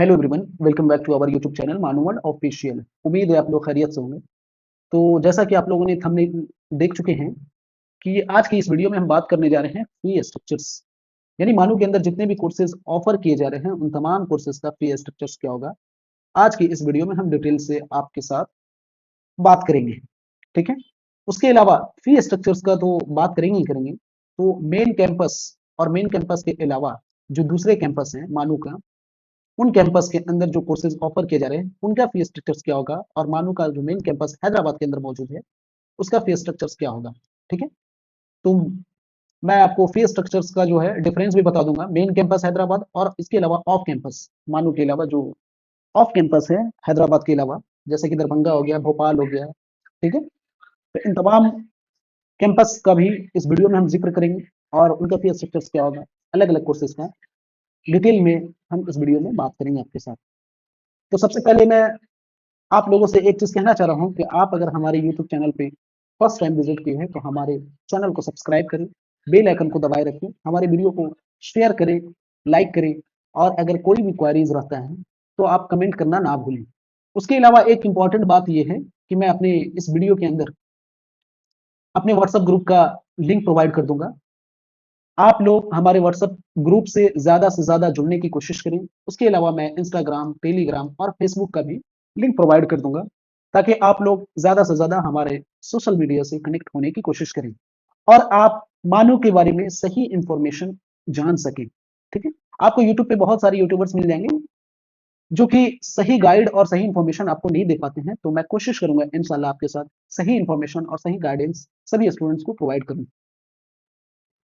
Hello everyone, welcome back to our YouTube channel Manav world official. उम्मीद है आप लोग खैरियत से होंगे। तो जैसा कि आप लोगों ने थंबनेल देख चुके हैं कि आज की इस वीडियो में हम बात करने जा रहे हैं फी स्ट्रक्चर्स, यानी मानव के अंदर जितने भी कोर्सेज ऑफर किए जा रहे हैं उन तमाम कोर्सेज का फी स्ट्रक्चर्स क्या होगा। आज की इस वीडियो में हम डिटेल से आपके साथ बात करेंगे। ठीक है, उसके अलावा फी स्ट्रक्चर्स का तो बात करेंगे ही करेंगे। तो मेन कैंपस और मेन कैंपस के अलावा जो दूसरे कैंपस हैं मानव का, उन कैंपस के अंदर जो कोर्सेज ऑफर किए जा रहे हैं उनका फी स्ट्रक्चर्स क्या होगा, और मानो का जो मेन कैंपस हैदराबाद के अंदर मौजूद है उसका फी स्ट्रक्चर्स क्या होगा। ठीक है, तो मैं आपको फी स्ट्रक्चर्स का जो है डिफरेंस भी बता दूंगा, मेन कैंपस हैदराबाद और इसके अलावा ऑफ कैंपस मानो के अलावा जो ऑफ कैंपस है हैदराबाद के अलावा, जैसे कि दरभंगा हो गया, भोपाल हो गया। ठीक है, तो इन तमाम कैंपस का भी इस वीडियो में हम जिक्र करेंगे और उनका फी स्ट्रक्चर्स क्या होगा, अलग अलग कोर्सेज का डिटेल में हम इस वीडियो में बात करेंगे आपके साथ। तो सबसे पहले मैं आप लोगों से एक चीज कहना चाह रहा हूं कि आप अगर हमारे यूट्यूब चैनल पे फर्स्ट टाइम विजिट किए हैं तो हमारे चैनल को सब्सक्राइब करें, बेल आइकन को दबाए रखें, हमारे वीडियो को शेयर करें, लाइक करें, और अगर कोई भी क्वारीज रहता है तो आप कमेंट करना ना भूलें। उसके अलावा एक इंपॉर्टेंट बात यह है कि मैं अपने इस वीडियो के अंदर अपने व्हाट्सएप ग्रुप का लिंक प्रोवाइड कर दूंगा। आप लोग हमारे व्हाट्सएप ग्रुप से ज्यादा जुड़ने की कोशिश करें। उसके अलावा मैं इंस्टाग्राम, टेलीग्राम और फेसबुक का भी लिंक प्रोवाइड कर दूंगा, ताकि आप लोग ज्यादा से ज्यादा हमारे सोशल मीडिया से कनेक्ट होने की कोशिश करें और आप मानव के बारे में सही इंफॉर्मेशन जान सकें। ठीक है, आपको यूट्यूब पे बहुत सारे यूट्यूबर्स मिल जाएंगे जो कि सही गाइड और सही इंफॉर्मेशन आपको नहीं दे पाते हैं, तो मैं कोशिश करूंगा इंशाल्लाह आपके साथ सही इंफॉर्मेशन और सही गाइडेंस सभी स्टूडेंट्स को प्रोवाइड करूं।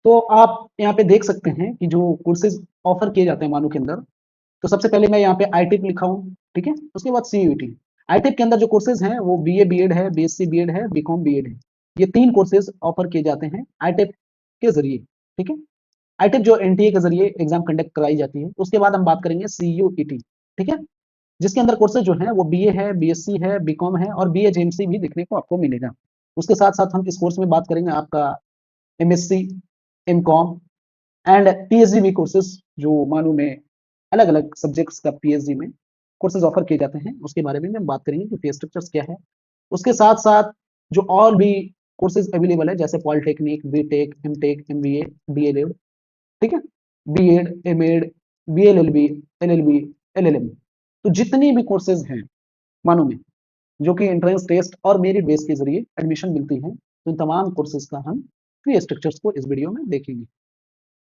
तो आप यहाँ पे देख सकते हैं कि जो कोर्सेज ऑफर किए जाते हैं मानव के अंदर, तो सबसे पहले मैं यहाँ पे आईटिप लिखा हूँ। ठीक है, उसके बाद सीयूईटी। आईटिप के अंदर जो कोर्सेज हैं वो बीए बीएड है, बीएससी बीएड है, बीकॉम बीएड है। ये 3 कोर्सेज ऑफर किए जाते हैं आईटिप के जरिए। ठीक है, आईटिप जो एनटीए के जरिए एग्जाम कंडक्ट कराई जाती है। उसके बाद हम बात करेंगे सीयूईटी। ठीक है, जिसके अंदर कोर्सेज जो है वो बीए है, बीएससी है, बीकॉम है और बीएजेएमसी भी देखने को आपको मिलेगा। उसके साथ साथ हम इस कोर्स में बात करेंगे आपका एमएससी, एमकॉम एंड पीएचडी भी कोर्सेज, जो मानो में अलग अलग सब्जेक्ट्स का पीएचडी में कोर्सेज ऑफर किए जाते हैं, उसके बारे में हम बात करेंगे कि फी स्ट्रक्चर्स क्या है। उसके साथ साथ जो और भी कोर्सेज अवेलेबल है जैसे polytechnic, BTech, MTech, MBA, DElEd. ठीक है, BEd, MEd, BLLB, LLB, LLM. तो जितनी भी कोर्सेज हैं मानो में जो कि एंट्रेंस टेस्ट और मेरिट बेस के जरिए एडमिशन मिलती है, तो इन तमाम कोर्सेज का हम फी स्ट्रक्चर्स को इस वीडियो में देखेंगे।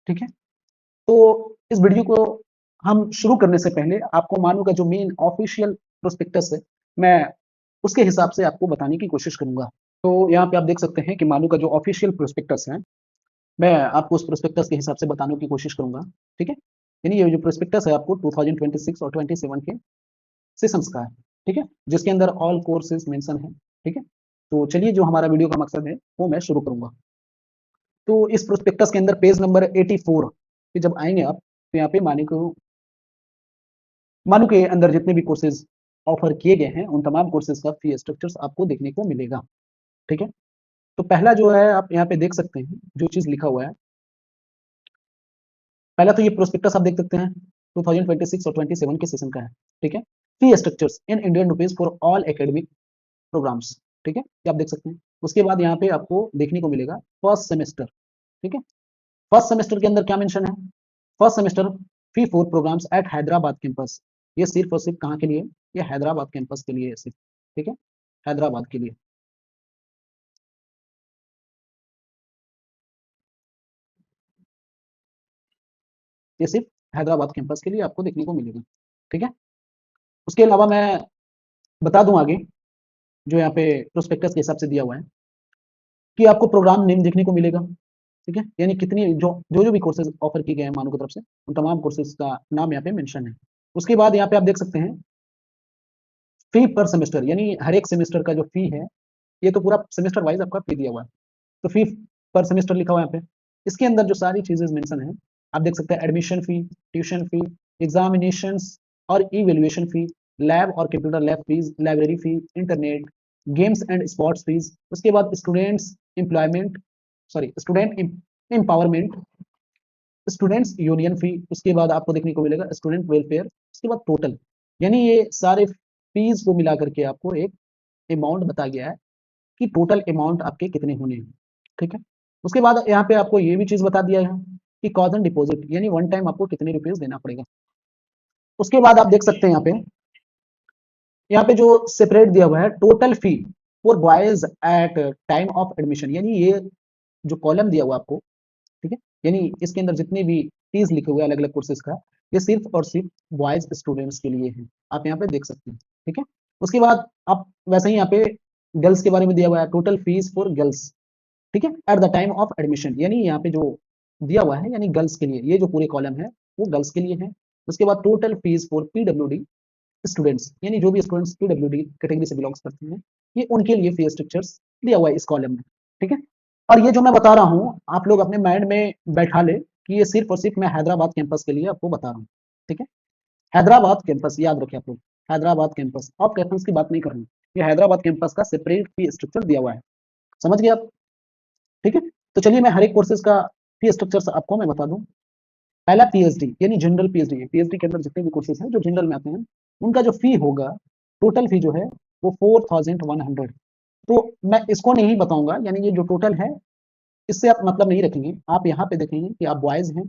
ठीक है, तो इस वीडियो को हम शुरू करने से पहले आपको मानो का जो मेन ऑफिशियल प्रोस्पेक्टस है, मैं उसके हिसाब से आपको बताने की कोशिश करूंगा। तो यहाँ पे आप देख सकते हैं कि मानो का जो ऑफिशियल प्रोस्पेक्टस है, मैं आपको उस प्रोस्पेक्टस के हिसाब से बताने की कोशिश करूंगा। ठीक है, यानी ये जो प्रोस्पेक्टस है आपको 2026 और 27 के सेशंस का है। ठीक है, जिसके अंदर ऑल कोर्सेज मेंशन है। ठीक है, तो चलिए जो हमारा वीडियो का मकसद है वो मैं शुरू करूंगा। तो इस प्रोस्पेक्टस के अंदर पेज नंबर 84 पे जब आएंगे आप, तो यहाँ पे मानो के अंदर जितने भी कोर्सेज ऑफर किए गए हैं उन तमाम कोर्सेज का फी स्ट्रक्चर्स आपको देखने को मिलेगा। ठीक है, तो पहला जो है आप यहाँ पे देख सकते हैं जो चीज लिखा हुआ है, पहला तो ये प्रोस्पेक्टस आप देख सकते हैं 2026 और 27 के सेशन का है। ठीक है, fee structures in Indian rupees for all academic programs. ठीक है, ये आप देख सकते हैं। उसके बाद यहाँ पे आपको देखने को मिलेगा फर्स्ट सेमेस्टर। ठीक है, फर्स्ट सेमेस्टर के अंदर क्या मेंशन है, first semester fee for programmes at Hyderabad campus. ये सिर्फ और सिर्फ कहाँ के लिए, ये हैदराबाद कैंपस के लिए है सिर्फ। ठीक है, हैदराबाद के लिए। ये सिर्फ हैदराबाद कैंपस के लिए आपको देखने को मिलेगा। ठीक है, उसके अलावा मैं बता दूं आगे जो यहाँ पे प्रोस्पेक्टस के हिसाब से दिया हुआ है कि आपको प्रोग्राम नेम देखने को मिलेगा। ठीक है, यानी कितनी जो भी कोर्सेज ऑफर किए गए हैं मानो की तरफ से उन तमाम कोर्सेज का नाम यहाँ पे मेंशन है। उसके बाद यहाँ पे आप देख सकते हैं फी पर सेमेस्टर, यानी हर एक सेमेस्टर का जो फी है, ये तो पूरा सेमेस्टर वाइज आपका फी दिया हुआ है, तो फी पर सेमेस्टर लिखा हुआ है यहाँ पे। इसके अंदर जो सारी चीजें मेंशन है आप देख सकते हैं, admission fee, tuition fee, examinations और इवेल्युएशन फी, लैब और computer lab fees, library fee, internet, games and sports fees. उसके बाद students employment, sorry student empowerment, students union fee, उसके बाद आपको देखने को मिलेगा स्टूडेंट वेलफेयर, उसके बाद टोटल, यानी ये सारे फीस को मिला करके आपको एक अमाउंट बता गया है कि टोटल अमाउंट आपके कितने होने हैं, ठीक है। उसके बाद यहाँ पे आपको ये भी चीज बता दिया है कि कॉज एंड डिपॉजिट, यानी वन टाइम आपको कितने रुपीज देना पड़ेगा। उसके बाद आप देख सकते हैं यहाँ पे जो सेपरेट दिया हुआ है total fee for boys at time of admission, यानी ये जो कॉलम दिया हुआ आपको, ठीक है, यानी इसके अंदर जितने भी फीस लिखे हुए अलग अलग कोर्सेज का, ये सिर्फ और सिर्फ बॉयज स्टूडेंट्स के लिए है, आप यहाँ पे देख सकते हैं, ठीक है। उसके बाद आप वैसे ही यहाँ पे गर्ल्स के बारे में दिया हुआ है टोटल फीस फॉर गर्ल्स, ठीक है, at the time of admission, यानी यहाँ पे जो दिया हुआ है यानी गर्ल्स के लिए, ये जो पूरे कॉलम है वो गर्ल्स के लिए है। उसके बाद total fees for PWD students, यानी जो भी स्टूडेंट्स पीडब्ल्यूडी कैटेगरी से बिलोंग्स करते हैं, ये उनके लिए फीस स्ट्रक्चर्स दिया हुआ है इस कॉलम में, ठीक है। और ये जो मैं बता रहा हूँ आप लोग अपने माइंड में बैठा ले कि ये सिर्फ और सिर्फ मैं हैदराबाद कैंपस के लिए आपको बता रहा हूँ, ठीक है। हैदराबाद कैंपस याद रखें आप लोग, हैदराबाद कैंपस, ऑफ कैंपस की बात नहीं कर रहा हूँ, ये हैदराबाद कैंपस का सेपरेट फी स्ट्रक्चर दिया हुआ है, समझ गए आप, ठीक है। तो चलिए मैं हर एक कोर्सेज का फी स्ट्रक्चर आपको मैं बता दूं। पहला पीएचडी यानी जनरल पीएचडी, पीएचडी के अंदर जितने भी कोर्सेज हैं जो जनरल में आते हैं, उनका जो फी होगा, टोटल फी जो है वो 4100। तो मैं इसको नहीं बताऊंगा, यानी ये जो टोटल है इससे आप मतलब नहीं रखेंगे, आप यहाँ पे देखेंगे कि आप बॉयज हैं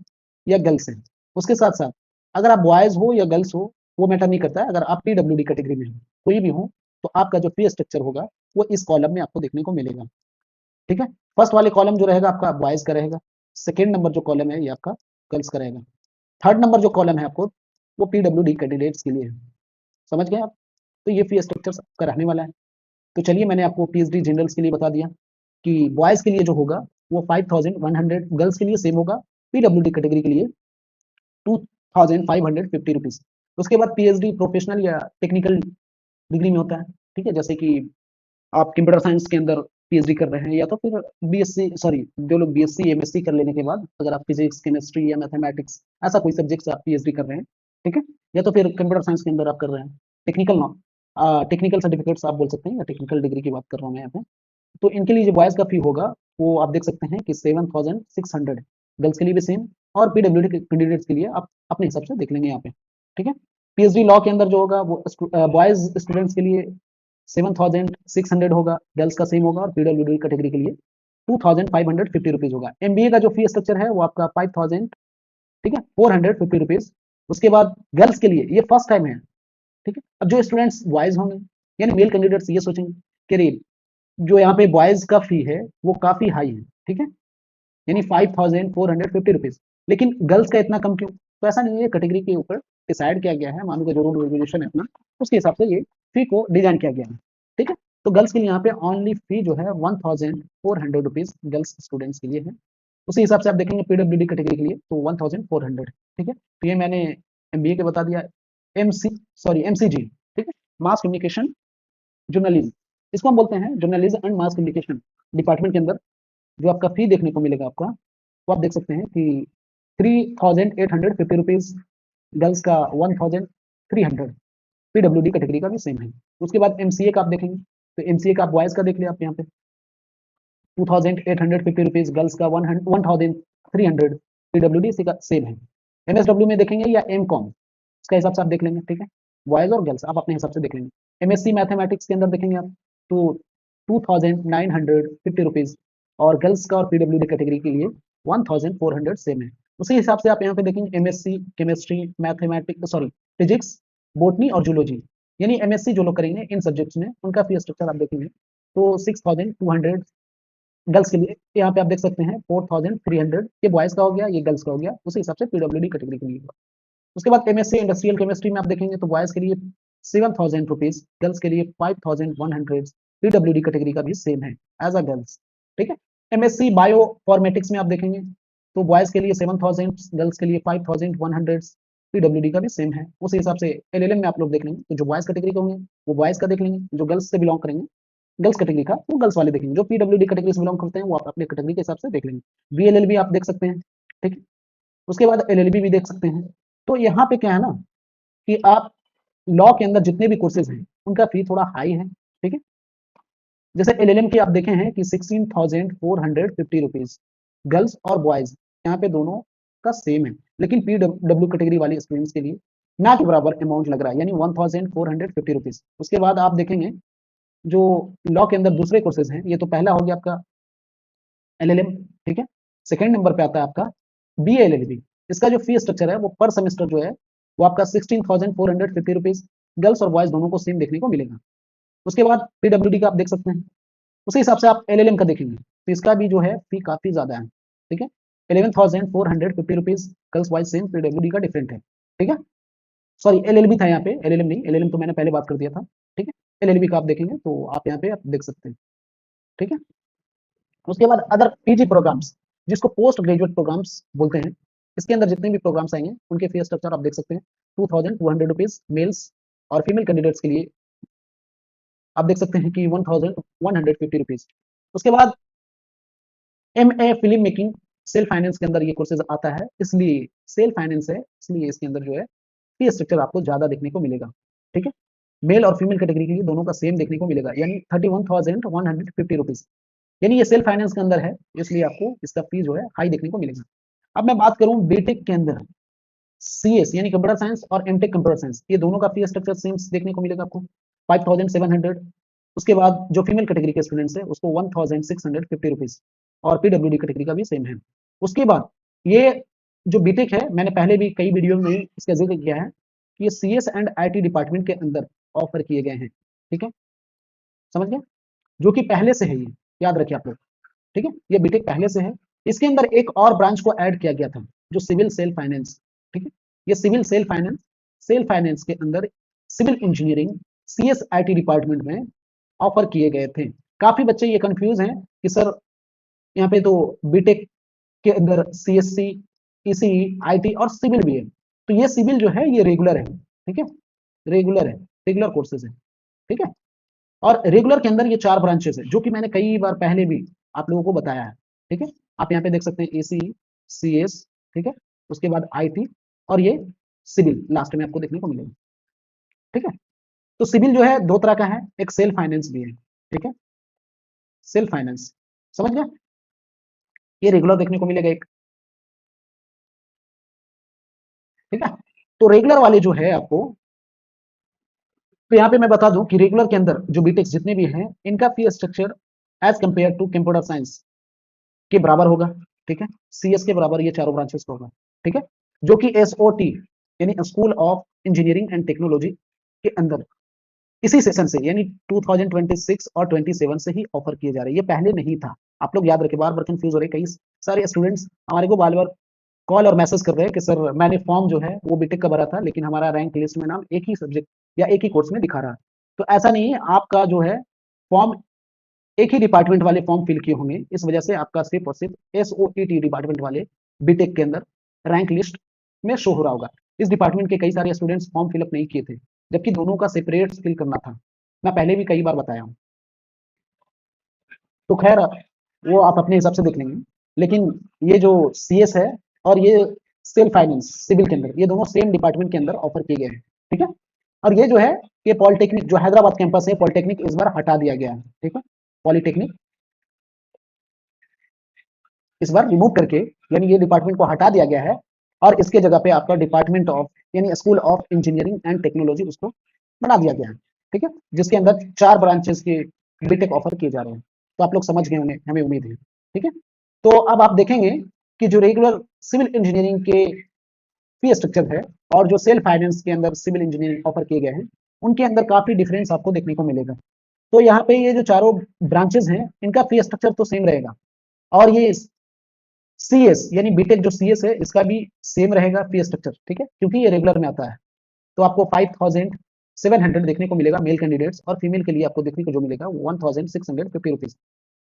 या गर्ल्स हैं। उसके साथ साथ अगर आप बॉयज हो या गर्ल्स हो वो मैटर नहीं करता है, अगर आप पीडब्ल्यूडी कैटेगरी में हो कोई भी हो, तो आपका जो फी स्ट्रक्चर होगा वो इस कॉलम में आपको देखने को मिलेगा, ठीक है। फर्स्ट वाले कॉलम जो रहेगा आपका बॉयज का रहेगा, सेकेंड नंबर जो कॉलम है ये आपका गर्ल्स का रहेगा, थर्ड नंबर जो कॉलम है आपको वो पीडब्ल्यूडी कैंडिडेट्स के लिए है, समझ गए आप। तो ये फी स्ट्रक्चर आपका रहने वाला है। तो चलिए मैंने आपको पीएचडी जनरल्स के लिए बता दिया कि बॉयज के लिए जो होगा वो 5100, गर्ल्स के लिए सेम होगा, पीडब्ल्यूडी कैटेगरी के लिए 2550 रुपीज। उसके बाद पीएचडी प्रोफेशनल या टेक्निकल डिग्री में होता है, ठीक है, जैसे कि आप कंप्यूटर साइंस के अंदर पीएचडी कर रहे हैं, या तो फिर बीएससी, सॉरी, जो लोग बीएससी एमएससी कर लेने के बाद अगर आप फिजिक्स केमिस्ट्री या मैथमेटिक्स ऐसा कोई सब्जेक्ट से आप पीएचडी कर रहे हैं, ठीक है, या तो फिर कंप्यूटर साइंस के अंदर आप कर रहे हैं, टेक्निकल टेक्निकल सर्टिफिकेट्स आप बोल सकते हैं, या टेक्निकल डिग्री की बात कर रहा हूँ मैं यहाँ पे। तो इनके लिए जो बॉयज का फी होगा वो आप देख सकते हैं कि 7600, गर्ल्स के लिए भी सेम, और पीडब्ल्यूडी कैंडिडेट्स के लिए आप अपने हिसाब से देख लेंगे यहाँ पे, ठीक है। पीएचडी लॉ के अंदर जो होगा वो बॉयज स्टूडेंट्स के लिए 7600 होगा, गर्ल्स का सेम होगा, और पीडब्ल्यूडी कैटेगरी के लिए 2550 रुपीज होगा। एमबीए का जो फी स्ट्रक्चर है वो आपका 5000, ठीक है, 450 रुपीज। उसके बाद गर्ल्स के लिए ये फर्स्ट टाइम है, ठीक है। अब जो स्टूडेंट्स बॉयज होंगे यानी मेल कैंडिडेट्स ये सोचेंगे कि रे जो यहाँ पे बॉयज का फी है वो काफी हाई है, ठीक है, यानी 5450 रुपीज, लेकिन गर्ल्स का इतना कम क्यों? तो ऐसा नहीं है, कैटेगरी के ऊपर डिसाइड किया गया है, मानो कि जो रूल रेगुलेशन है अपना उसके हिसाब से ये फी को डिजाइन किया गया है, ठीक है। तो गर्ल्स के लिए यहाँ पे ओनली फी जो है 1400 रुपीज गर्ल्स स्टूडेंट्स के लिए है। उसी हिसाब से आप देखेंगे पीडब्ल्यूडी कैटेगरी के लिए तो 1400, ठीक है। तो ये मैंने एमबीए के बता दिया। एमसी, सॉरी एमसीजी, ठीक है, मास कम्युनिकेशन जर्नलिज्म, इसको हम बोलते हैं journalism and mass communication department के अंदर जो आपका फी देखने को मिलेगा आपका, वो आप देख सकते हैं कि 3850 रुपीज, गर्ल्स का 1300, पीडब्ल्यूडी कैटेगरी का भी सेम है। उसके बाद एमसीए का आप देखेंगे तो एमसीए का आप बॉयज का देख लिया आप यहाँ पे 2850 रुपीज, गर्ल्स का 1300, पीडब्ल्यूडी का सेम है। एमएसडब्ल्यू में देखेंगे या एम कॉम, इसका हिसाब से आप देख लेंगे, ठीक है, बॉयज और गर्ल्स आप अपने हिसाब से देख लेंगे। एमएससी मैथमेटिक्स के अंदर देखेंगे आप तो 2950 रुपीज, और गर्ल्स का और पीडब्ल्यूडी कैटेगरी के लिए 1400 सेम है। उसी हिसाब से आप यहाँ पे देखेंगे MSc chemistry mathematics, sorry, physics, botany और जूलॉजी, यानी एमएससी जो लोग करेंगे इन सब्जेक्ट्स में उनका फी स्ट्रक्चर आप देखेंगे तो 6200 गर्ल्स के लिए, यहाँ पे आप देख सकते हैं 4300, ये बॉयज का हो गया, ये गर्ल्स का हो गया, उसी हिसाब से पीडब्ल्यूडी कैटेगरी के लिए। उसके बाद एमएससी इंडस्ट्रियल केमिस्ट्री में आप देखेंगे तो बॉयज के लिए 7000 रुपीज, गर्ल्स के लिए 5100, पीडब्ल्यूडी कैटेगरी का भी सेम है एज अ गर्ल्स, ठीक है। एमएससी बायो फॉर्मेटिक्स में आप देखेंगे तो बॉयज के लिए 7000, गर्ल्स के लिए 5100, पीडब्ल्यूडी का भी सेम है। उसी हिसाब से एलएलएम में आप लोग देख लेंगे तो जो बॉयज कैटेगरी के होंगे वो बॉयज का देख लेंगे, जो गर्ल्स से बिलोंग करेंगे गर्ल्स कैटेगरी का वो गर्ल्स वाले देखेंगे, जो पीडब्ल्यूडी कैटेगरी से बिलोंग करते हैं वो आप अपने कैटेगरी के हिसाब से देख लेंगे। बीएलएलबी आप देख सकते हैं, ठीक है। उसके बाद एलएलबी भी देख सकते हैं। तो यहाँ पे क्या है ना कि आप लॉ के अंदर जितने भी कोर्सेज हैं उनका फी थोड़ा हाई है, ठीक है। जैसे एलएलएम की आप देखे हैं कि 16,450 रुपीज, गर्ल्स और बॉयज यहाँ पे दोनों का सेम है, लेकिन पीडब्ल्यू कैटेगरी वाले स्टूडेंट्स के लिए ना के बराबर अमाउंट लग रहा है, यानी 1450 रुपीज। उसके बाद आप देखेंगे जो लॉ के अंदर दूसरे कोर्सेज हैं, ये तो पहला हो गया आपका एलएलएम, ठीक है। सेकंड नंबर पे आता है आपका बीए एलएलबी। इसका जो फी स्ट्रक्चर है वो पर सेमेस्टर जो है वो आपका 16,450 रुपीज, गर्ल्स और बॉयज दोनों को सेम देखने को मिलेगा। उसके बाद पीडब्ल्यूडी का आप देख सकते हैं, उसी हिसाब से आप एलएलएम का देखेंगे तो इसका भी जो है फी काफी ज्यादा है, ठीक है। 11,450 rupees girls boys same, PWD का डिफरेंट है, ठीक है। सॉरी एलएलबी था यहाँ पे, एलएलएम नहीं, एलएलएम तो मैंने पहले बात कर दिया था, ठीक है। एलएलबी का आप देखेंगे तो आप यहाँ पे आप देख सकते हैं, ठीक है। उसके बाद अदर पीजी प्रोग्राम्स, जिसको पोस्ट ग्रेजुएट प्रोग्राम्स बोलते हैं, इसके अंदर जितने भी प्रोग्राम्स आएंगे उनके फी स्ट्रक्चर आप देख सकते हैं। 2,200 रुपीज मेल्स और फीमेल कैंडिडेट्स के लिए आप देख सकते हैं कि 1,150 रुपीज। उसके बाद MA film making self finance के अंदर ये कोर्सेज आता है, इसलिए सेल्फ फाइनेंस है, इसलिए इसके अंदर जो है फी स्ट्रक्चर आपको ज्यादा देखने को मिलेगा, ठीक है। मेल और फीमेल कैटेगरी के लिए दोनों का सेम देखने को मिलेगा, यानी 31,150 रुपीज, यानी ये सेल्फ फाइनेंस के अंदर है, इसलिए आपको इसका फी जो है हाई देखने को मिलेगा। अब मैं बात करूं बीटेक के अंदर, सीएस यानी कंप्यूटर साइंस और एमटेक कंप्यूटर साइंस, ये दोनों का फी स्ट्रक्चर सेम देखने को मिलेगा आपको 5,700। उसके बाद जो फीमेल कैटेगरी के स्टूडेंट्स है उसको 1,650 रुपीज, और पीडब्ल्यूडी कैटेगरी का भी सेम है। उसके बाद ये जो बीटेक है, मैंने पहले भी कई वीडियो में इसका जिक्र किया है कि ये सीएस एंड आईटी डिपार्टमेंट के अंदर ऑफर किए गए हैं, ठीक है, समझ गए, जो कि पहले से है, ये याद रखिए आप लोग, ठीक है। ये बीटेक पहले से है, इसके अंदर एक और ब्रांच को ऐड किया गया था जो सिविल सेल्फ फाइनेंस, ठीक है। ये सिविल सेल्फ फाइनेंस के अंदर civil engineering CS IT department में ऑफर किए गए थे। काफी बच्चे ये कंफ्यूज हैं कि सर यहाँ पे तो बीटेक के अंदर सीएससी, ईसीई, आईटी और सिविल भी है, तो ये सिविल जो है ये रेगुलर है, ठीक है, रेगुलर है, रेगुलर कोर्सेज है, ठीक है। और रेगुलर के अंदर ये 4 ब्रांचेस है, जो कि मैंने कई बार पहले भी आप लोगों को बताया है, ठीक है। आप यहाँ पे देख सकते हैं एसी, सीएस, ठीक है, उसके बाद आईटी और ये सिविल लास्ट में आपको देखने को मिलेगा, ठीक है। तो सिविल जो है 2 तरह का है, एक सेल्फ फाइनेंस भी है, ठीक है, सेल्फ फाइनेंस, समझ गए। ये रेगुलर देखने को मिलेगा एक, ठीक है। तो रेगुलर वाले जो है आपको, तो यहाँ पे मैं बता दूं कि रेगुलर के अंदर जो बीटेक जितने भी हैं इनका fee structure as compare to computer science के बराबर होगा, ठीक है, सीएस के बराबर ये चारों ब्रांचेस का होगा, ठीक है, जो कि एसओटी यानी school of engineering and technology के अंदर इसी सेशन से यानी 2026 और 27 से ही ऑफर किए जा रहे हैं, ये पहले नहीं था। आप लोग याद रखें, बार बार कंफ्यूज हो रहे, कई सारे स्टूडेंट्स हमारे को बार बार कॉल और मैसेज कर रहे हैं कि सर मैंने फॉर्म जो है वो बीटेक का भरा था, लेकिन हमारा रैंक लिस्ट में नाम एक ही सब्जेक्ट या एक ही कोर्स में दिखा रहा है। तो ऐसा नहीं है, आपका जो है फॉर्म एक ही डिपार्टमेंट वाले फॉर्म फिल किए होंगे, इस वजह से आपका सिर्फ और सिर्फ एसओईटी डिपार्टमेंट वाले बीटेक के अंदर रैंक लिस्ट में शो हो रहा होगा। इस डिपार्टमेंट के कई सारे स्टूडेंट्स फॉर्म फिलअप नहीं किए थे, जबकि दोनों का सेपरेट फिल करना था, मैं पहले भी कई बार बताया हूँ। तो खैर वो आप अपने हिसाब से देख लेंगे, लेकिन ये जो सीएस है और ये सेल्फ फाइनेंस सिविल के अंदर, ये दोनों सेम डिपार्टमेंट के अंदर ऑफर किए गए हैं, ठीक है। और ये जो है ये पॉलिटेक्निक जो हैदराबाद कैंपस है, पॉलिटेक्निक इस बार हटा दिया गया है, ठीक है, पॉलिटेक्निक इस बार रिमूव करके, यानी ये डिपार्टमेंट को हटा दिया गया है और इसके जगह पे आपका डिपार्टमेंट ऑफ यानी school of engineering and technology उसको बना दिया गया है, ठीक है, जिसके अंदर 4 ब्रांचेस के बीटेक ऑफर किए जा रहे हैं। तो आप लोग समझ गए होंगे, हमें उम्मीद है, ठीक है। तो अब आप देखेंगे कि जो रेगुलर सिविल इंजीनियरिंग के फी स्ट्रक्चर है और जो सेल्फ फाइनेंस के अंदर सिविल इंजीनियरिंग ऑफर किए गए हैं, उनके अंदर काफी डिफरेंस आपको देखने को मिलेगा। तो यहाँ पे ये जो चारों ब्रांचेस हैं इनका फी स्ट्रक्चर तो सेम रहेगा, और ये सीएस यानी बीटेक जो सीएस है इसका भी सेम रहेगा फी स्ट्रक्चर, ठीक है, क्योंकि ये रेगुलर में आता है। तो आपको 5,700 देखने को मिलेगा मेल कैंडिडेट्स, और फीमेल के लिए आपको देखने को जो मिलेगा 1,650 रुपीज।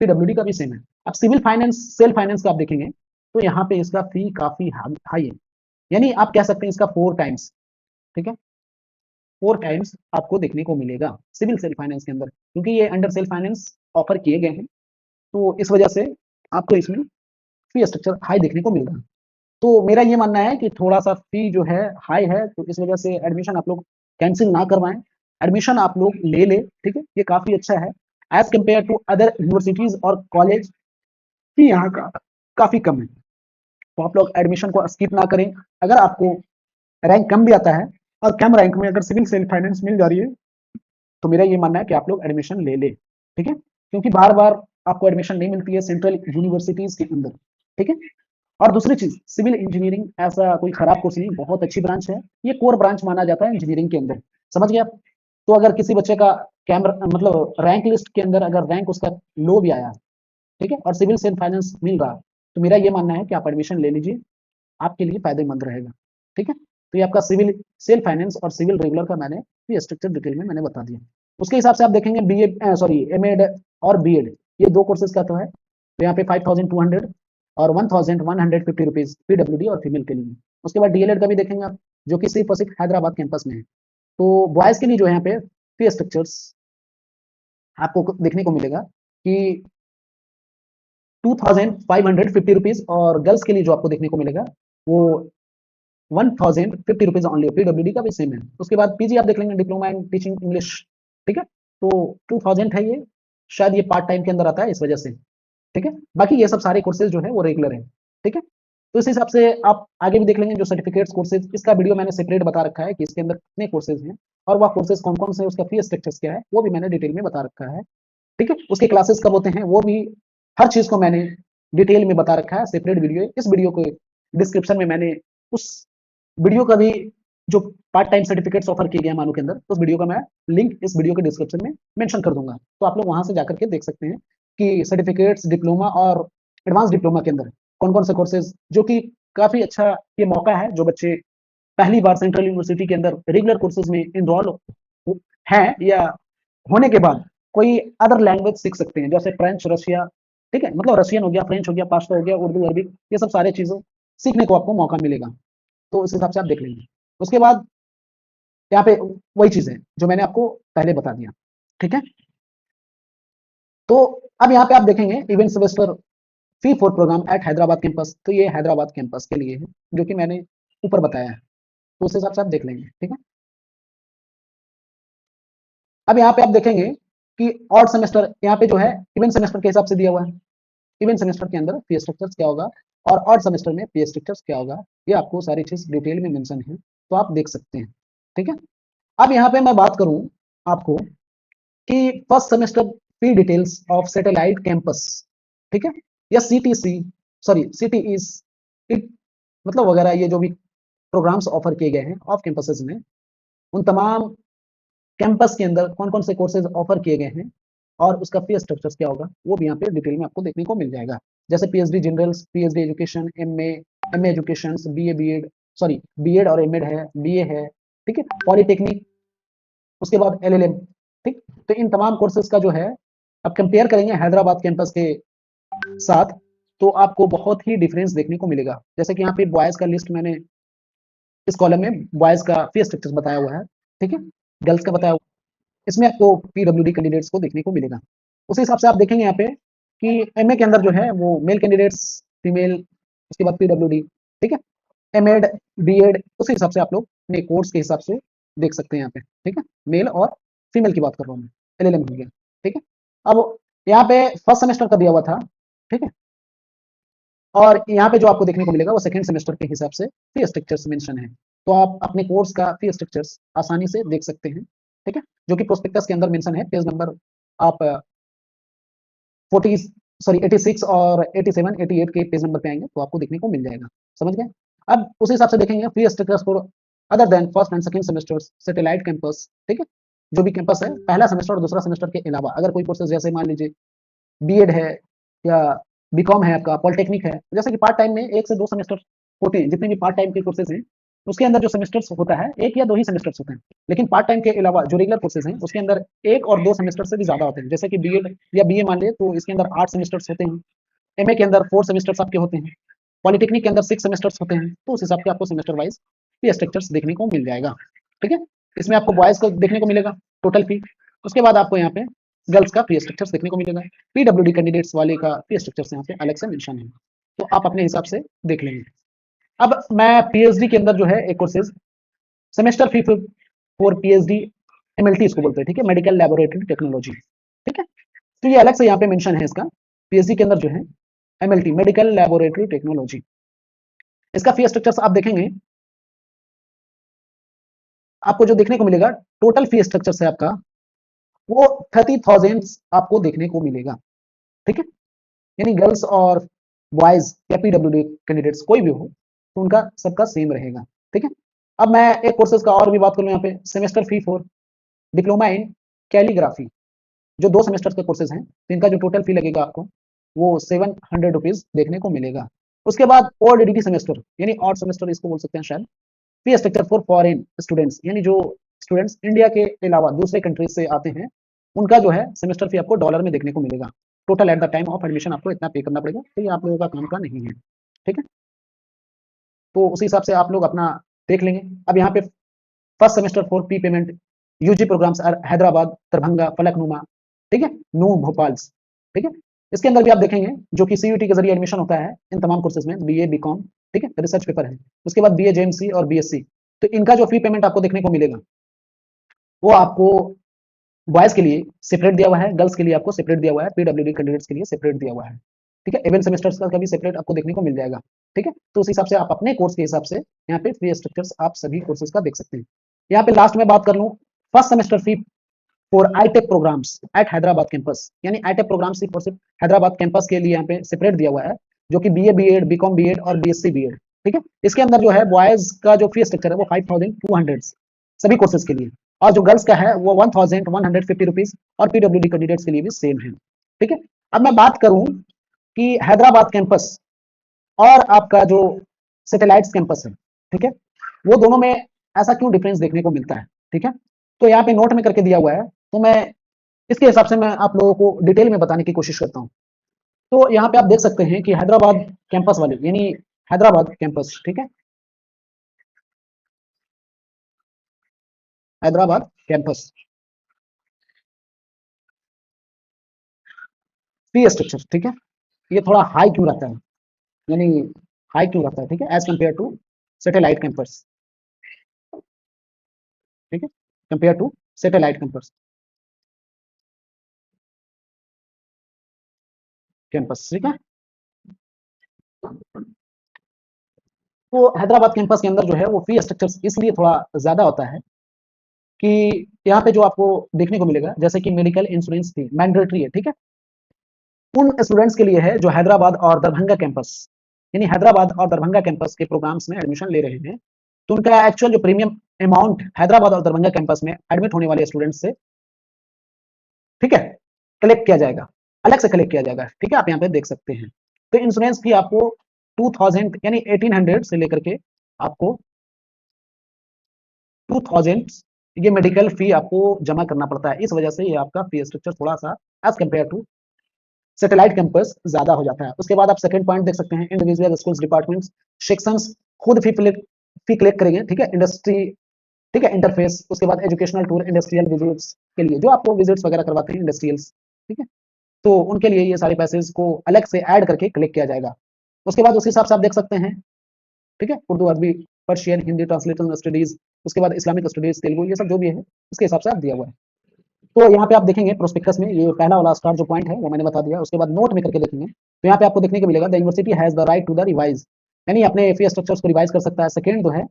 पीडब्ल्यूडी का भी सेम है। अब सिविल फाइनेंस सेल्फ फाइनेंस का आप देखेंगे तो यहाँ पे इसका फी काफी हाई है, यानी आप कह सकते हैं इसका 4 टाइम्स, ठीक है, 4 टाइम्स आपको देखने को मिलेगा सिविल सेल्फ फाइनेंस के अंदर, क्योंकि ये अंडर सेल्फ फाइनेंस ऑफर किए गए हैं, तो इस वजह से आपको इसमें फी स्ट्रक्चर हाई देखने को मिल रहा है। तो मेरा ये मानना है कि थोड़ा सा फी जो है हाई है, तो इस वजह से एडमिशन आप लोग कैंसिल ना करवाएं, एडमिशन आप लोग ले ले, ठीक है, ये काफी अच्छा है as compare to other universities और कॉलेज, फी यहाँ का काफी कम है। तो आप लोग एडमिशन को स्किप ना करें। अगर आपको रैंक कम भी आता है और कम रैंक में अगर सिविल सेल्फ फाइनेंस मिल जा रही है, तो मेरा ये मानना है कि आप लोग एडमिशन ले लें, ठीक है? क्योंकि बार-बार आपको एडमिशन नहीं मिलती है सेंट्रल यूनिवर्सिटीज़ के अंदर, ठीक है? और दूसरी चीज़, सिविल इंजीनियरिंग ऐसा कोई खराब कोर्स नहीं, बहुत अच्छी ब्रांच है। ये कोर ब्रांच माना जाता है इंजीनियरिंग के अंदर, समझ गए आप? तो अगर किसी बच्चे का मतलब रैंक लिस्ट के अंदर अगर रैंक उसका लो भी आया, ठीक है? और सिविल सेल्फ फाइनेंस मिल रहा, तो मेरा ये मानना है कि आप एडमिशन ले लीजिए, आपके लिए फ़ायदेमंद रहेगा, ठीक है? तो ये आपका सिविल सेल्फ फाइनेंस और सिविल रेगुलर का मैंने ये स्ट्रक्चर डिटेल में मैंने बता दिया। उसके हिसाब से आप देखेंगे एमएड और बीएड, ये 2 कोर्सेज़ का तो है। तो यहाँ पे 5200 और 1150 रुपीज़ पीडब्ल्यूडी और फीमेल के लिए। उसके बाद डीएलएड का भी देखेंगे आप, जो कि सिर्फ़ और सिर्फ़ हैदराबाद कैंपस में है। तो बॉयज़ के लिए जो है यहाँ पे फी स्ट्रक्चर्स आपको देखने को मिलेगा कि 2550 रुपीज़, और गर्ल्स के लिए जो आपको देखने को मिलेगा वो 1050 रुपीज़ ओनली। पीडब्ल्यूडी का भी सेम है। उसके बाद पीजी आप देख लेंगे, डिप्लोमा इन टीचिंग इंग्लिश, ठीक है? तो 2000 है ये, शायद ये पार्ट टाइम के अंदर आता है इस वजह से, ठीक है? बाकी ये सब सारे कोर्सेज़ जो है वो रेगुलर है, ठीक है? तो इस हिसाब से आप आगे भी देख लेंगे जो सर्टिफिकेट्स कोर्सेज़, इसका वीडियो मैंने सेपरेट बता रखा है कि इसके अंदर कितने कोर्सेज़ हैं और वह कोर्सेज़ कौन-कौन से हैं, उसका फी स्ट्रक्चर्स क्या है, वो भी मैंने डिटेल में बता रखा है, ठीक है? उसके क्लासेस कब होते हैं, वो भी हर चीज़ को मैंने डिटेल में बता रखा है, सेपरेट वीडियो है। इस वीडियो को डिस्क्रिप्शन में मैंने उस वीडियो का भी, जो पार्ट टाइम सर्टिफिकेट्स ऑफर किए गए हैं मानू के अंदर, उस वीडियो का मैं लिंक इस वीडियो के डिस्क्रिप्शन में मेंशन कर दूंगा, तो आप लोग वहां से जाकर के देख सकते हैं कि सर्टिफिकेट्स डिप्लोमा और एडवांस डिप्लोमा के अंदर कौन कौन से कोर्सेज, जो कि काफी अच्छा ये मौका है जो बच्चे पहली बार सेंट्रल यूनिवर्सिटी के अंदर रेगुलर कोर्सेज में इनरोल हैं या होने के बाद कोई अदर लैंग्वेज सीख सकते हैं, जैसे फ्रेंच, रशिया, ठीक है? मतलब रशियन हो गया, फ्रेंच हो गया, पास्ता हो गया, उर्दू, अरबी, ये सब सारे चीज़ों सीखने को आपको मौका मिलेगा। तो उस हिसाब से आप देख लेंगे। उसके बाद यहाँ पे वही चीज़ है जो मैंने आपको पहले बता दिया, ठीक है? तो अब यहाँ पे आप देखेंगे even semester fee for programme at Hyderabad campus, तो ये हैदराबाद कैंपस के लिए है, जो कि मैंने ऊपर बताया है। तो उस हिसाब से आप देख लेंगे, ठीक है? अब यहाँ पे आप देखेंगे कि ऑड सेमेस्टर यहाँ पे जो है इवेंट सेमेस्टर के हिसाब से दिया हुआ है। इवेंट सेमेस्टर के अंदर फी स्ट्रक्चर्स क्या होगा और ऑड सेमेस्टर में फी स्ट्रक्चर्स क्या होगा, ये आपको सारी चीज डिटेल में मेंशन है, तो आप देख सकते हैं, ठीक है? अब यहाँ पे मैं बात करूं आपको कि first semester fee details of satellite campus, ठीक है? या सीटीसी, सॉरी सीटीईस, इट मतलब वगैरह, ये जो भी प्रोग्राम्स ऑफर किए गए हैं ऑफ कैंपसेस में, उन तमाम कैंपस के अंदर कौन कौन से कोर्सेज ऑफर किए गए हैं और उसका फी स्ट्रक्चर्स क्या होगा, वो भी यहाँ पे डिटेल में आपको देखने को मिल जाएगा। जैसे PhD generals, PhD education, MA education, BA BEd, sorry BEd और एमएड है, बीए है, ठीक है? पॉलिटेक्निक, उसके बाद एलएलएम, ठीक? तो इन तमाम कोर्सेज का जो है अब कंपेयर करेंगे हैदराबाद कैंपस के साथ, तो आपको बहुत ही डिफरेंस देखने को मिलेगा। जैसे कि यहाँ पे बॉयज का लिस्ट मैंने इस कॉलम में बॉयज का फी स्ट्रक्चर बताया हुआ है, ठीक है? गर्ल्स का बताया हुआ, इसमें आपको पीडब्ल्यूडी कैंडिडेट्स को देखने को मिलेगा। उस हिसाब से आप देखेंगे यहाँ पे कि एमए के अंदर जो है वो मेल कैंडिडेट्स, फीमेल, उसके बाद पीडब्ल्यूडी, ठीक है? एमएड, बीएड, उसी हिसाब से आप लोग अपने कोर्स के हिसाब से देख सकते हैं यहाँ पे, ठीक है? मेल और फीमेल की बात कर रहा हूँ मैं, एलएलएम हो गया, ठीक है? अब यहाँ पे फर्स्ट सेमेस्टर का दिया हुआ था, ठीक है? और यहाँ पे जो आपको देखने को मिलेगा वो सेकंड सेमेस्टर के हिसाब से फी स्ट्रक्चर्स मेंशन है, तो आप अपने कोर्स का फी स्ट्रक्चर्स आसानी से देख सकते हैं, ठीक है? जो कि प्रोस्पेक्टस के अंदर मेंशन है, पेज नंबर आप 40, सॉरी 86 और 87, 88 के पेज नंबर पे आएंगे तो आपको देखने को मिल जाएगा, समझ गए? अब उस हिसाब से देखेंगे fee structures for other than first and second semesters satellite campus, ठीक है? जो भी कैंपस है पहला सेमेस्टर और दूसरा सेमेस्टर के अलावा अगर कोई कोर्सेज, जैसे मान लीजिए बीएड है या बीकॉम है, आपका पॉलिटेक्निक है, जैसे कि पार्ट टाइम में 1 से 2 सेमेस्टर होते हैं, जितने भी पार्ट टाइम के कोर्सेज हैं, उसके अंदर जो सेमेस्टर्स होता है 1 या 2 ही सेमेस्टर्स होते हैं। लेकिन पार्ट टाइम के अलावा जो रेगुलर कोर्सेज हैं, उसके अंदर 1 और 2 सेमेस्टर से भी ज़्यादा होते हैं। जैसे कि बीएड या बीए मान लें तो इसके अंदर 8 सेमेस्टर्स होते हैं, एमए के अंदर 4 सेमेस्टर्स आपके होते हैं, पॉलिटेक्निक के अंदर 6 सेमेस्टर्स होते हैं, तो उस हिसाब से आपको सेमेस्टर वाइज फी स्ट्रक्चर्स देखने को मिल जाएगा, ठीक है? इसमें आपको बॉयज़ को देखने को मिलेगा टोटल फी, उसके बाद आपको यहाँ पे गर्ल्स का फी स्ट्रक्चर्स देखने को मिलेगा। पीडब्ल्यूडी कैंडिडेट्स वाले का फी स्ट्रक्चर्स यहाँ पे अलग से मेंशन है, तो आप अपने हिसाब से देख लेंगे। अब मैं पीएचडी के अंदर जो है एक courses semester fee for PhD, MLT इसको बोलते हैं, ठीक है? मेडिकल लैबोरेटरी टेक्नोलॉजी, ठीक है? तो ये अलग से यहाँ पे मेंशन है इसका, पीएचडी के अंदर जो है एमएलटी, मेडिकल लैबोरेटरी टेक्नोलॉजी, इसका फी स्ट्रक्चर्स आप देखेंगे, आपको जो देखने को मिलेगा, टोटल फी स्ट्रक्चर है आपका, वो 30,000 आपको देखने को मिलेगा, ठीक है। यानी गर्ल्स और बॉयज या पीडब्ल्यूडी कैंडिडेट्स कोई भी हो, तो उनका सबका सेम रहेगा, ठीक है। अब मैं एक कोर्सेज का और भी बात करूं, यहाँ पे semester fee for diploma in calligraphy, जो 2 सेमेस्टर के कोर्सेज हैं, तो इनका जो टोटल फी लगेगा आपको, वो 700 रुपीज देखने को मिलेगा। उसके बाद ओडीटी सेमेस्टर, यानी ऑड सेमेस्टर इसको बोल सकते हैं शायद, fee structure for foreign students, यानी जो स्टूडेंट्स इंडिया के अलावा दूसरे कंट्रीज से आते हैं, उनका जो है सेमेस्टर फी आपको डॉलर में देखने को मिलेगा। Total at the time of admission आपको इतना पे करना पड़ेगा, तो ये आप लोगों का काम का नहीं है, ठीक है। तो उसी हिसाब से आप लोग अपना देख लेंगे। अब यहाँ पे first semester for P payment UG programmes are Hyderabad, Darbhanga, Falaknuma, ठीक है, नू भोपाल, ठीक है। इसके अंदर भी आप देखेंगे जो कि सीयूटी के जरिए एडमिशन होता है इन तमाम कोर्सेज में, बीए, बीकॉम, ठीक है, रिसर्च पेपर है। उसके बाद बीए, जेएमसी और बीएससी, तो इनका जो फी पेमेंट आपको देखने को मिलेगा, वो आपको बॉयज के लिए सेपरेट दिया हुआ है, गर्ल्स के लिए आपको सेपरेट दिया हुआ है, पीडब्ल्यूडी कैंडिडेट्स के लिए सेपरेट दिया हुआ है, ठीक है। इवन सेमेस्टर्स का भी सेपरेट आपको देखने को मिल जाएगा, ठीक है। तो उस हिसाब से आप अपने कोर्स के हिसाब से यहाँ पे फी स्ट्रक्चर्स आप सभी कोर्सेज का देख सकते हैं। यहाँ पे लास्ट में बात कर लूँ, first semester fee for ITech programmes at Hyderabad campus, यानी आईटेक प्रोग्राम सिर्फ और सिर्फ हैदराबाद कैंपस के लिए यहाँ पे सेपरेट दिया हुआ है, जो कि बीए बीएड, बीकॉम बीएड और बीएससी बीएड, ठीक है। इसके अंदर जो है बॉयज का जो फी स्ट्रक्चर है वो 5200 सभी कोर्सेज के लिए, और जो गर्ल्स का है वो 1150 रुपीज, और पीडब्ल्यूडी कैंडिडेट्स के लिए भी सेम है, ठीक है। अब मैं बात करूं कि हैदराबाद कैंपस और आपका जो सैटेलाइट्स कैंपस है, ठीक है, वो दोनों में ऐसा क्यों डिफरेंस देखने को मिलता है, ठीक है। तो यहाँ पे नोट में करके दिया हुआ है, तो मैं इसके हिसाब से मैं आप लोगों को डिटेल में बताने की कोशिश करता हूँ। तो यहाँ पे आप देख सकते हैं कि हैदराबाद कैंपस वाले, यानी हैदराबाद कैंपस, ठीक है, हैदराबाद कैंपस फी स्ट्रक्चर, ठीक है, ये थोड़ा हाई क्यों रहता है, यानी हाई क्यों रहता है, ठीक है, as compare to satellite campus, ठीक है, compare to satellite campus, campus, ठीक है। तो हैदराबाद कैंपस के अंदर जो है वो फी स्ट्रक्चर इसलिए थोड़ा ज्यादा होता है कि यहाँ पे जो आपको देखने को मिलेगा, जैसे कि मेडिकल इंश्योरेंस फी मैंडेटरी है, ठीक है, उन स्टूडेंट्स के लिए है जो हैदराबाद और दरभंगा कैंपस, यानी हैदराबाद और दरभंगा कैंपस के प्रोग्राम्स में एडमिशन ले रहे हैं, तो उनका एक्चुअल जो प्रीमियम अमाउंट हैदराबाद और दरभंगा कैंपस में एडमिट होने वाले स्टूडेंट्स से, ठीक है, कलेक्ट किया जाएगा, अलग से कलेक्ट किया जाएगा, ठीक है, आप यहाँ पे देख सकते हैं। तो इंश्योरेंस फी आपको 2000 यानी 1800 से लेकर के आपको 2000 ये मेडिकल फी आपको जमा करना पड़ता है, इस वजह से ये आपका फी स्ट्रक्चर थोड़ा सा as compare to satellite campus ज्यादा हो जाता है। उसके बाद आप सेकंड पॉइंट देख सकते हैं, इंडिविजुअल स्कूल्स डिपार्टमेंट्स सेक्शंस खुद फी कलेक्ट करेंगे, ठीक है, इंडस्ट्री, ठीक है, इंटरफेस, उसके बाद एजुकेशनल टूर, इंडस्ट्रियल विजिट्स के लिए जो आपको विजिट्स वगैरह करवाते हैं इंडस्ट्रियल्स, ठीक है, तो उनके लिए ये सारे पैसेज को अलग से ऐड करके कलेक्ट किया जाएगा। उसके बाद उस हिसाब से आप देख सकते हैं, ठीक है, उर्दू, अरबी, पर्शियन, हिंदी ट्रांसलेशन स्टडीज, उसके बाद इस्लामिक स्टडीज, तेलुगु, ये सब जो भी है इसके हिसाब से आप दिया हुआ है। तो यहाँ पे आप देखेंगे प्रोस्पेक्टस में ये पहला वाला स्टार जो पॉइंट है वो मैंने बता दिया। उसके बाद नोट में करके देखेंगे तो यहाँ पे आपको देखने को मिलेगा the university has the right to the revise, यानी अपने फी स्ट्रक्चर्स को रिवाइज कर सकता है। सेकंड जो है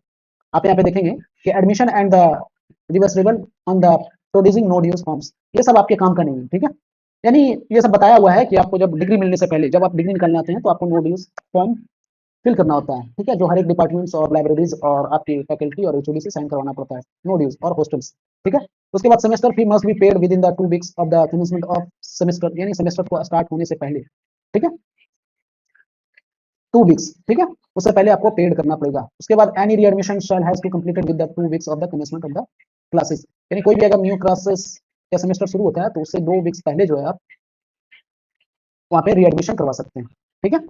आप यहाँ पे देखेंगे कि admission and the reversible on the producing no dues forms, ये सब आपके काम का नहीं है, ठीक है, यानी ये सब बताया हुआ है कि आपको जब डिग्री मिलने से पहले, जब आप डिग्री निकालने आते हैं तो आपको नो ड्यूज फॉर्म फिल करना होता है, ठीक है, जो हर एक डिपार्टमेंट्स और लाइब्रेरीज और आपकी फैकल्टी और एचओडी से साइन करवाना पड़ता है, नो ड्यूज और हॉस्टल्स, ठीक है। उसके बाद semester fee must be paid with in the 2 weeks of the commencement of semester, यानी सेमेस्टर को स्टार्ट होने से पहले, ठीक है, 2 वीक्स, ठीक है, उससे पहले आपको पेड करना पड़ेगा। उसके बाद any readmission shall has to completed with the 2 weeks of the commencement of the classes, यानी कोई भी अगर न्यू क्लासेस या सेमेस्टर शुरू होता है तो उससे 2 वीक्स पहले जो है आप वहाँ पे रीएडमिशन करवा सकते हैं, ठीक है।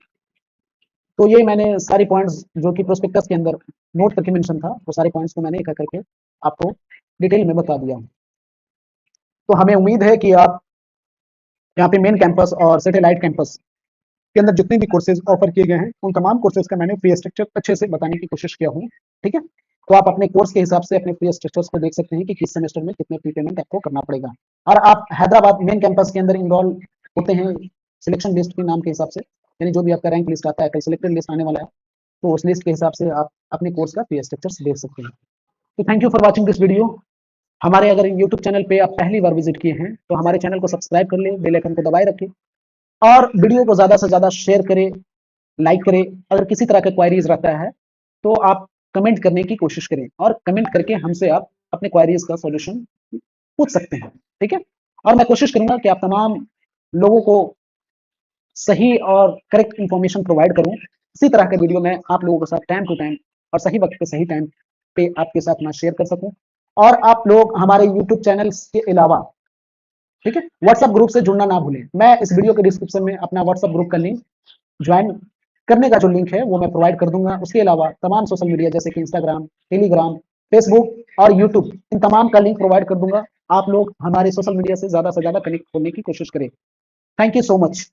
तो ये मैंने सारी पॉइंट्स जो कि प्रोस्पेक्टस के अंदर नोट करके मेंशन था, वो सारे पॉइंट्स को मैंने एक करके आपको डिटेल में बता दिया। तो हमें उम्मीद है कि आप यहाँ पे मेन कैंपस और सैटेलाइट कैंपस के अंदर जितने भी कोर्सेज ऑफर किए गए हैं उन तमाम कोर्सेज का मैंने फी स्ट्रक्चर अच्छे से बताने की कोशिश किया हूँ, ठीक है। तो आप अपने कोर्स के हिसाब से अपने फी स्ट्रक्चर्स को देख सकते हैं कि किस सेमेस्टर में कितने फी पेमेंट आपको करना पड़ेगा। और आप हैदराबाद मेन कैंपस के अंदर इनरोल होते हैं सिलेक्शन लिस्ट के नाम के हिसाब से, यानी जो भी आपका रैंक लिस्ट आता है, कल सिलेक्टेड लिस्ट आने वाला है, तो उस लिस्ट के हिसाब से आप अपने कोर्स का फी स्ट्रक्चर्स देख सकते हैं। तो thank you for watching this video. हमारे अगर यूट्यूब चैनल पे आप पहली बार विजिट किए हैं तो हमारे चैनल को सब्सक्राइब कर लें, बेल आइकन को दबाए रखें और वीडियो को ज़्यादा से ज़्यादा शेयर करें, लाइक करें। अगर किसी तरह का क्वारीज रहता है तो आप कमेंट करने की कोशिश करें और कमेंट करके हमसे आप अपने क्वारीज का सॉल्यूशन पूछ सकते हैं, ठीक है? और मैं कोशिश करूंगा कि आप तमाम लोगों को सही और करेक्ट इन्फॉर्मेशन प्रोवाइड करूं। इसी तरह के वीडियो मैं आप लोगों के साथ टाइम टू टाइम और सही वक्त पे सही टाइम पे आपके साथ मैं शेयर कर सकूं। और आप लोग हमारे यूट्यूब चैनल्स के अलावा, ठीक है, व्हाट्सएप ग्रुप से जुड़ना ना भूलें। मैं इस वीडियो के डिस्क्रिप्शन में अपना व्हाट्सएप ग्रुप का लिंक, ज्वाइन करने का जो लिंक है वो मैं प्रोवाइड कर दूंगा। उसके अलावा तमाम सोशल मीडिया जैसे कि इंस्टाग्राम, टेलीग्राम, फेसबुक और यूट्यूब, इन तमाम का लिंक प्रोवाइड कर दूंगा। आप लोग हमारे सोशल मीडिया से ज़्यादा कनेक्ट होने की कोशिश करें। Thank you so much.